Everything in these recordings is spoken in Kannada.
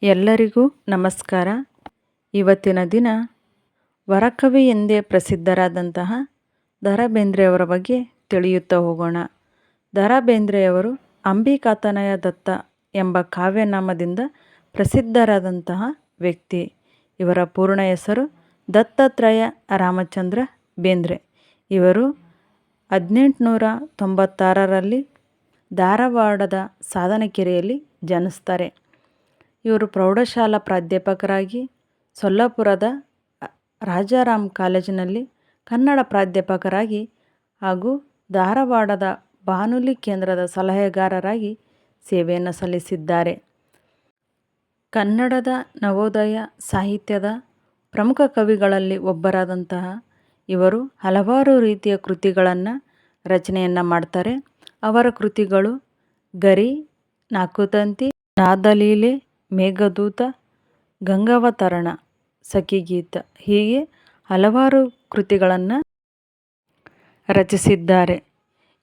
ಎಲ್ಲರಿಗೂ ನಮಸ್ಕಾರ. ಇವತ್ತಿನ ದಿನ ವರಕವಿ ಎಂದೇ ಪ್ರಸಿದ್ಧರಾದಂತಹ ದ ರಾ ಬೇಂದ್ರೆಯವರ ಬಗ್ಗೆ ತಿಳಿಯುತ್ತಾ ಹೋಗೋಣ. ದ ರಾ ಬೇಂದ್ರೆಯವರು ಅಂಬಿಕಾತನಯ ದತ್ತ ಎಂಬ ಕಾವ್ಯನಾಮದಿಂದ ಪ್ರಸಿದ್ಧರಾದಂತಹ ವ್ಯಕ್ತಿ. ಇವರ ಪೂರ್ಣ ಹೆಸರು ದತ್ತಾತ್ರೇಯ ರಾಮಚಂದ್ರ ಬೇಂದ್ರೆ. ಇವರು 1896ರಲ್ಲಿ ಧಾರವಾಡದ ಸಾಧನಕೆರೆಯಲ್ಲಿ ಜನಿಸ್ತಾರೆ. ಇವರು ಪ್ರೌಢಶಾಲಾ ಪ್ರಾಧ್ಯಾಪಕರಾಗಿ ಸೊಲ್ಲಾಪುರದ ರಾಜಾರಾಮ್ ಕಾಲೇಜಿನಲ್ಲಿ ಕನ್ನಡ ಪ್ರಾಧ್ಯಾಪಕರಾಗಿ ಹಾಗೂ ಧಾರವಾಡದ ಬಾನುಲಿ ಕೇಂದ್ರದ ಸಲಹೆಗಾರರಾಗಿ ಸೇವೆಯನ್ನು ಸಲ್ಲಿಸಿದ್ದಾರೆ. ಕನ್ನಡದ ನವೋದಯ ಸಾಹಿತ್ಯದ ಪ್ರಮುಖ ಕವಿಗಳಲ್ಲಿ ಒಬ್ಬರಾದಂತಹ ಇವರು ಹಲವಾರು ರೀತಿಯ ಕೃತಿಗಳನ್ನು ರಚನೆಯನ್ನು ಮಾಡ್ತಾರೆ. ಅವರ ಕೃತಿಗಳು ಗರಿ, ನಾಕುತಂತಿ, ನಾದಲೀಲೆ, ಮೇಘದೂತ, ಗಂಗಾವತರಣ, ಸಖಿಗೀತ ಹೀಗೆ ಹಲವಾರು ಕೃತಿಗಳನ್ನು ರಚಿಸಿದ್ದಾರೆ.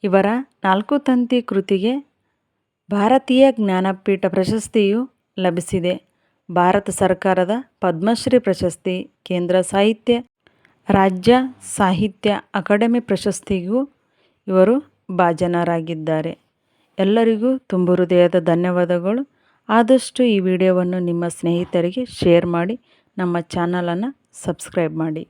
ಇವರ ನಾಲ್ಕುತಂತಿ ಕೃತಿಗೆ ಭಾರತೀಯ ಜ್ಞಾನಪೀಠ ಪ್ರಶಸ್ತಿಯು ಲಭಿಸಿದೆ. ಭಾರತ ಸರ್ಕಾರದ ಪದ್ಮಶ್ರೀ ಪ್ರಶಸ್ತಿ, ಕೇಂದ್ರ ಸಾಹಿತ್ಯ, ರಾಜ್ಯ ಸಾಹಿತ್ಯ ಅಕಾಡೆಮಿ ಪ್ರಶಸ್ತಿಗೂ ಇವರು ಭಾಜನರಾಗಿದ್ದಾರೆ. ಎಲ್ಲರಿಗೂ ತುಂಬು ಹೃದಯದ ಧನ್ಯವಾದಗಳು. ಆದಷ್ಟು ಈ ವಿಡಿಯೋವನ್ನು ನಿಮ್ಮ ಸ್ನೇಹಿತರಿಗೆ ಶೇರ್ ಮಾಡಿ, ನಮ್ಮ ಚಾನಲನ್ನು ಸಬ್ಸ್ಕ್ರೈಬ್ ಮಾಡಿ.